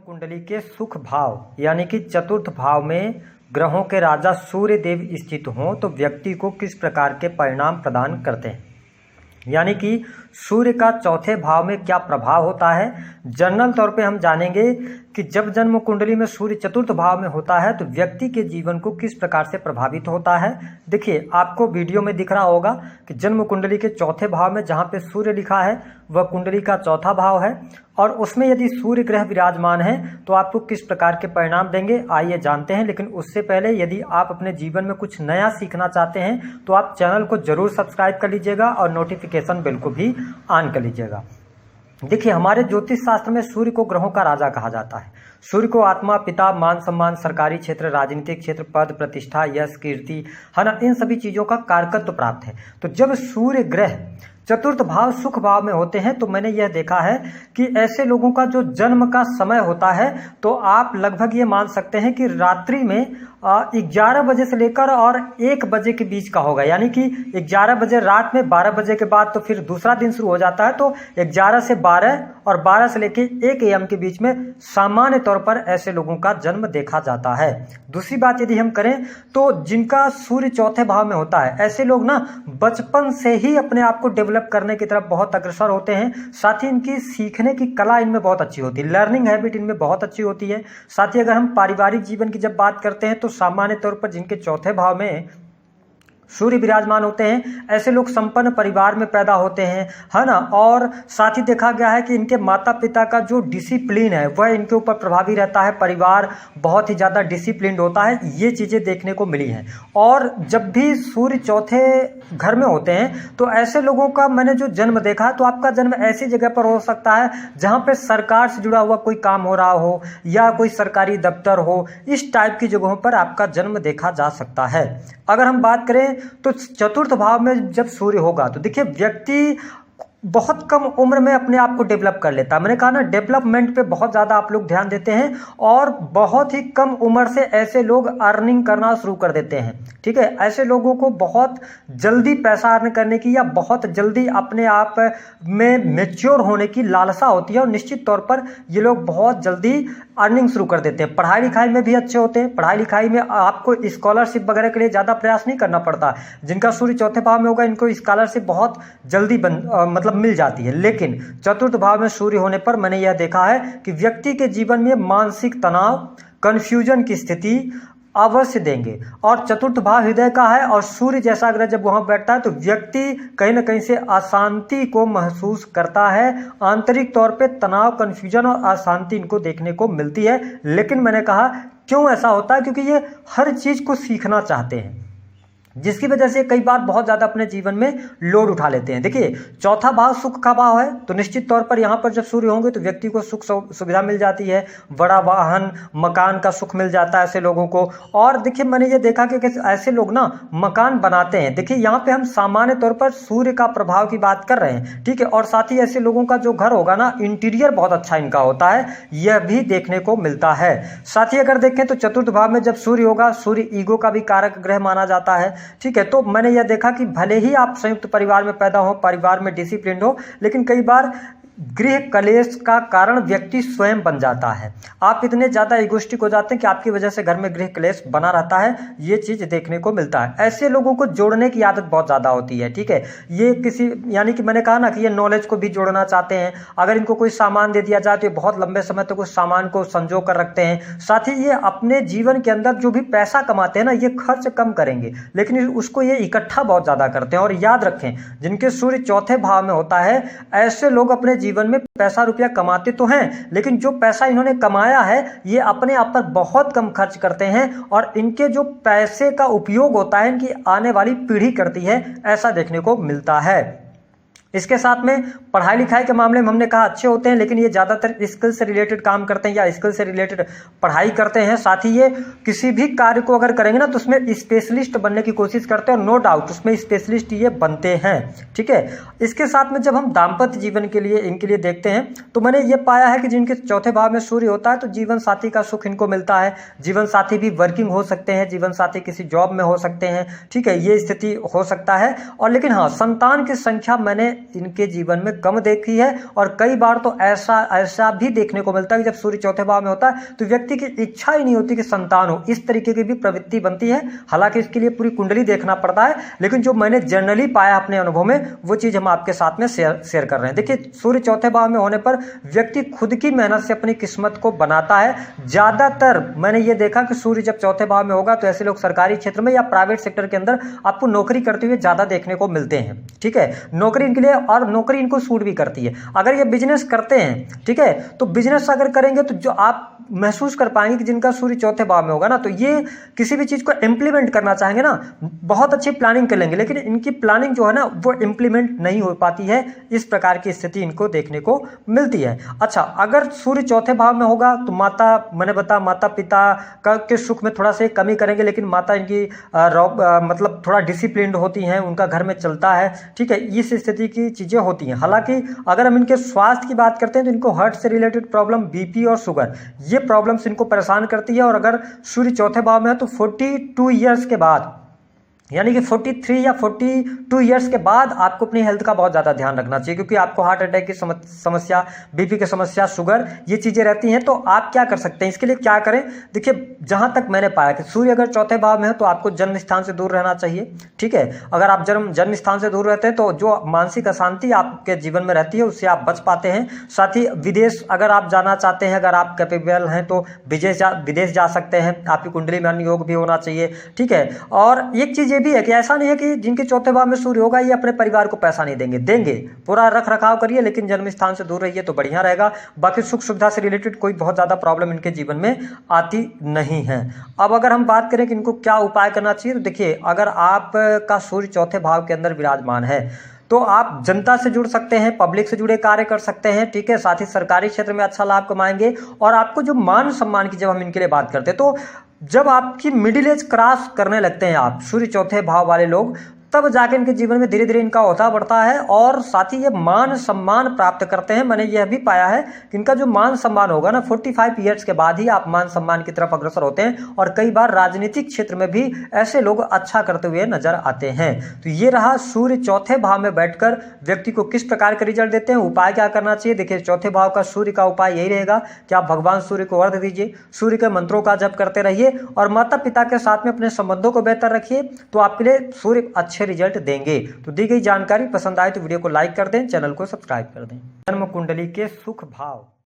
कुंडली के सुख भाव यानी कि चतुर्थ भाव में ग्रहों के राजा सूर्य देव स्थित हों तो व्यक्ति को किस प्रकार के परिणाम प्रदान करते हैं, यानी कि सूर्य का चौथे भाव में क्या प्रभाव होता है। जनरल तौर पे हम जानेंगे कि जब जन्म कुंडली में सूर्य चतुर्थ भाव में होता है तो व्यक्ति के जीवन को किस प्रकार से प्रभावित होता है। देखिए, आपको वीडियो में दिख रहा होगा कि जन्म कुंडली के चौथे भाव में जहाँ पे सूर्य लिखा है वह कुंडली का चौथा भाव है और उसमें यदि सूर्य ग्रह विराजमान है तो आपको किस प्रकार के परिणाम देंगे, आइए जानते हैं। लेकिन उससे पहले यदि आप अपने जीवन में कुछ नया सीखना चाहते हैं तो आप चैनल को जरूर सब्सक्राइब कर लीजिएगा और नोटिफिकेशन बेल को भी ऑन कर लीजिएगा। देखिए, हमारे ज्योतिष शास्त्र में सूर्य को ग्रहों का राजा कहा जाता है। सूर्य को आत्मा, पिता, मान सम्मान, सरकारी क्षेत्र, राजनीतिक क्षेत्र, पद, प्रतिष्ठा, यश, कीर्ति, है ना, इन सभी चीजों का कारकत्व प्राप्त है। तो जब सूर्य ग्रह चतुर्थ भाव सुख भाव में होते हैं तो मैंने यह देखा है कि ऐसे लोगों का जो जन्म का समय होता है तो आप लगभग ये मान सकते हैं कि रात्रि में 11 बजे से लेकर और 1 बजे के बीच का होगा, यानी कि 11 बजे रात में, 12 बजे के बाद तो फिर दूसरा दिन शुरू हो जाता है। तो 11 से 12 और 12 से लेकर 1 AM के बीच में सामान्य तौर पर ऐसे लोगों का जन्म देखा जाता है। दूसरी बात यदि हम करें तो जिनका सूर्य चौथे भाव में होता है ऐसे लोग ना बचपन से ही अपने आप को डेवलप करने की तरफ बहुत अग्रसर होते हैं। साथ ही इनकी सीखने की कला इनमें बहुत अच्छी होती है, लर्निंग हैबिट इनमें बहुत अच्छी होती है। साथ ही अगर हम पारिवारिक जीवन की जब बात करते हैं तो सामान्य तौर पर जिनके चौथे भाव में सूर्य विराजमान होते हैं ऐसे लोग संपन्न परिवार में पैदा होते हैं, है ना। और साथ ही देखा गया है कि इनके माता पिता का जो डिसिप्लिन है वह इनके ऊपर प्रभावी रहता है, परिवार बहुत ही ज़्यादा डिसिप्लिन्ड होता है, ये चीज़ें देखने को मिली हैं। और जब भी सूर्य चौथे घर में होते हैं तो ऐसे लोगों का मैंने जो जन्म देखा तो आपका जन्म ऐसी जगह पर हो सकता है जहाँ पे सरकार से जुड़ा हुआ कोई काम हो रहा हो या कोई सरकारी दफ्तर हो, इस टाइप की जगहों पर आपका जन्म देखा जा सकता है। अगर हम बात करें तो चतुर्थ भाव में जब सूर्य होगा तो देखिए व्यक्ति बहुत कम उम्र में अपने आप को डेवलप कर लेता है। मैंने कहा ना, डेवलपमेंट पे बहुत ज़्यादा आप लोग ध्यान देते हैं और बहुत ही कम उम्र से ऐसे लोग अर्निंग करना शुरू कर देते हैं, ठीक है। ऐसे लोगों को बहुत जल्दी पैसा अर्न करने की या बहुत जल्दी अपने आप में मैच्योर होने की लालसा होती है और निश्चित तौर पर ये लोग बहुत जल्दी अर्निंग शुरू कर देते हैं। पढ़ाई लिखाई में भी अच्छे होते हैं, पढ़ाई लिखाई में आपको स्कॉलरशिप वगैरह के लिए ज़्यादा प्रयास नहीं करना पड़ता। जिनका सूर्य चौथे भाव में होगा इनको स्कॉलरशिप बहुत जल्दी मतलब मिल जाती है। लेकिन चतुर्थ भाव में सूर्य होने पर मैंने यह देखा है कि व्यक्ति के जीवन में मानसिक तनाव, कंफ्यूजन की स्थिति अवश्य देंगे। और चतुर्थ भाव हृदय का है और सूर्य जैसा ग्रह जब वहां बैठता है तो व्यक्ति कहीं ना कहीं से अशांति को महसूस करता है। आंतरिक तौर पे तनाव, कंफ्यूजन और अशांति इनको देखने को मिलती है। लेकिन मैंने कहा क्यों ऐसा होता है, क्योंकि ये हर चीज को सीखना चाहते हैं, जिसकी वजह से कई बार बहुत ज़्यादा अपने जीवन में लोड उठा लेते हैं। देखिए, चौथा भाव सुख का भाव है तो निश्चित तौर पर यहाँ पर जब सूर्य होंगे तो व्यक्ति को सुख सुविधा मिल जाती है, बड़ा वाहन, मकान का सुख मिल जाता है ऐसे लोगों को। और देखिए, मैंने ये देखा कि ऐसे लोग ना मकान बनाते हैं। देखिए, यहाँ पे हम सामान्य तौर पर सूर्य का प्रभाव की बात कर रहे हैं, ठीक है। और साथ ही ऐसे लोगों का जो घर होगा ना, इंटीरियर बहुत अच्छा इनका होता है, यह भी देखने को मिलता है। साथ ही अगर देखें तो चतुर्थ भाव में जब सूर्य होगा, सूर्य ईगो का भी कारक ग्रह माना जाता है, ठीक है। तो मैंने यह देखा कि भले ही आप संयुक्त परिवार में पैदा हो, परिवार में डिसिप्लिन हो, लेकिन कई बार गृह कलेश का कारण व्यक्ति स्वयं बन जाता है। आप इतने ज़्यादा इगोइस्टिक हो जाते हैं कि आपकी वजह से घर में गृह कलेश बना रहता है, ये चीज़ देखने को मिलता है। ऐसे लोगों को जोड़ने की आदत बहुत ज़्यादा होती है, ठीक है। ये किसी, यानी कि मैंने कहा ना कि ये नॉलेज को भी जोड़ना चाहते हैं। अगर इनको कोई सामान दे दिया जाए तो ये बहुत लंबे समय तक उस सामान को संजो कर रखते हैं। साथ ही ये अपने जीवन के अंदर जो भी पैसा कमाते हैं ना, ये खर्च कम करेंगे लेकिन उसको ये इकट्ठा बहुत ज़्यादा करते हैं। और याद रखें, जिनके सूर्य चौथे भाव में होता है ऐसे लोग अपने जीवन में पैसा रुपया कमाते तो हैं, लेकिन जो पैसा इन्होंने कमाया है ये अपने आप पर बहुत कम खर्च करते हैं और इनके जो पैसे का उपयोग होता है इनकी आने वाली पीढ़ी करती है, ऐसा देखने को मिलता है। इसके साथ में पढ़ाई लिखाई के मामले में हमने कहा अच्छे होते हैं, लेकिन ये ज़्यादातर स्किल से रिलेटेड काम करते हैं या स्किल से रिलेटेड पढ़ाई करते हैं। साथ ही ये किसी भी कार्य को अगर करेंगे ना तो उसमें स्पेशलिस्ट बनने की कोशिश करते हैं और नो डाउट उसमें स्पेशलिस्ट ये बनते हैं, ठीक है। इसके साथ में जब हम दाम्पत्य जीवन के लिए इनके लिए देखते हैं तो मैंने ये पाया है कि जिनके चौथे भाव में सूर्य होता है तो जीवन साथी का सुख इनको मिलता है। जीवन साथी भी वर्किंग हो सकते हैं, जीवन साथी किसी जॉब में हो सकते हैं, ठीक है, ये स्थिति हो सकता है। और लेकिन हाँ, संतान की संख्या मैंने इनके जीवन में कम देखी है। और कई बार तो ऐसा भी देखने को मिलता है कि जब सूर्य चौथे भाव में होता है तो व्यक्ति की इच्छा ही नहीं होती कि संतान हो, इस तरीके की भी प्रवृत्ति बनती है। हालांकि इसके लिए पूरी कुंडली देखना पड़ता है, लेकिन जो मैंने जनरली पाया अपने अनुभव में वो चीज हम आपके साथ में शेयर कर रहे हैं। देखिए, सूर्य चौथे भाव में होने पर व्यक्ति खुद की मेहनत से अपनी किस्मत को बनाता है। ज्यादातर मैंने ये देखा कि सूर्य जब चौथे भाव में होगा तो ऐसे लोग सरकारी क्षेत्र में या प्राइवेट सेक्टर के अंदर आपको नौकरी करते हुए ज्यादा देखने को मिलते हैं। ठीक है, नौकरी इनके लिए, और नौकरी इनको सूट भी करती है। अगर ये बिजनेस करते हैं, ठीक है, तो बिजनेस अगर करेंगे तो जो आप महसूस कर पाएंगे कि जिनका सूर्य चौथे भाव में होगा ना, तो ये किसी भी चीज को इंप्लीमेंट करना चाहेंगे ना, बहुत अच्छी प्लानिंग कर लेंगे, लेकिन इनकी प्लानिंग जो है ना वो इंप्लीमेंट नहीं हो पाती है। इस प्रकार की स्थिति इनको देखने को मिलती है। अच्छा, अगर सूर्य चौथे भाव में होगा तो मैंने बताया माता पिता के सुख में थोड़ा सा कमी करेंगे, लेकिन माता इनकी मतलब थोड़ा डिसिप्लिन्ड होती हैं, उनका घर में चलता है। ठीक है, इस स्थिति की चीजें होती हैं। हालांकि अगर हम इनके स्वास्थ्य की बात करते हैं तो इनको हार्ट से रिलेटेड प्रॉब्लम, बीपी और शुगर, ये प्रॉब्लम्स इनको परेशान करती है। और अगर सूर्य चौथे भाव में है तो 42 ईयर्स के बाद, यानी कि 43 या 42 ईयर्स के बाद आपको अपनी हेल्थ का बहुत ज़्यादा ध्यान रखना चाहिए, क्योंकि आपको हार्ट अटैक की समस्या, बीपी की समस्या, शुगर, ये चीज़ें रहती हैं। तो आप क्या कर सकते हैं, इसके लिए क्या करें? देखिए, जहाँ तक मैंने पाया कि सूर्य अगर चौथे भाव में है तो आपको जन्म स्थान से दूर रहना चाहिए। ठीक है, अगर आप जन्म स्थान से दूर रहते हैं तो जो मानसिक अशांति आपके जीवन में रहती है उससे आप बच पाते हैं। साथ ही विदेश अगर आप जाना चाहते हैं, अगर आप कैपेबल हैं तो विदेश जा सकते हैं। आपकी कुंडली में अन्य योग भी होना चाहिए। ठीक है, और एक चीज़ भी है कि ऐसा नहीं है कि जिनके चौथे भाव में सूर्य होगा ये अपने परिवार को पैसा नहीं देंगे, पूरा रख रखाव करिए, लेकिन जन्म स्थान से दूर रहिए तो बढ़िया रहेगा। बाकी सुख सुविधा से रिलेटेड कोई बहुत ज्यादा प्रॉब्लम इनके जीवन में आती नहीं है। अब अगर हम बात करें कि इनको क्या उपाय करना चाहिए, तो देखिए, अगर आपका सूर्य चौथे भाव के अंदर विराजमान है तो आप जनता से जुड़ सकते हैं, पब्लिक से जुड़े कार्य कर सकते हैं। ठीक है, साथ ही सरकारी क्षेत्र में अच्छा लाभ कमाएंगे। और आपको जो मान सम्मान की जब हम इनके लिए बात करते हैं, तो जब आपकी मिडिल एज क्रॉस करने लगते हैं आप सूर्य चौथे भाव वाले लोग, तब जाके इनके जीवन में धीरे धीरे इनका ओहदा बढ़ता है और साथ ही ये मान सम्मान प्राप्त करते हैं। मैंने यह भी पाया है कि इनका जो मान सम्मान होगा ना, 45 ईयर्स के बाद ही आप मान सम्मान की तरफ अग्रसर होते हैं। और कई बार राजनीतिक क्षेत्र में भी ऐसे लोग अच्छा करते हुए नजर आते हैं। तो ये रहा सूर्य चौथे भाव में बैठकर व्यक्ति को किस प्रकार का रिजल्ट देते हैं, उपाय क्या करना चाहिए। देखिए, चौथे भाव का सूर्य का उपाय यही रहेगा कि आप भगवान सूर्य को अर्घ्य दीजिए, सूर्य के मंत्रों का जप करते रहिए और माता पिता के साथ में अपने संबंधों को बेहतर रखिए, तो आपके लिए सूर्य अच्छे रिजल्ट देंगे। तो दी गई जानकारी पसंद आए तो वीडियो को लाइक कर दें, चैनल को सब्सक्राइब कर दें। जन्म कुंडली के सुख भाव।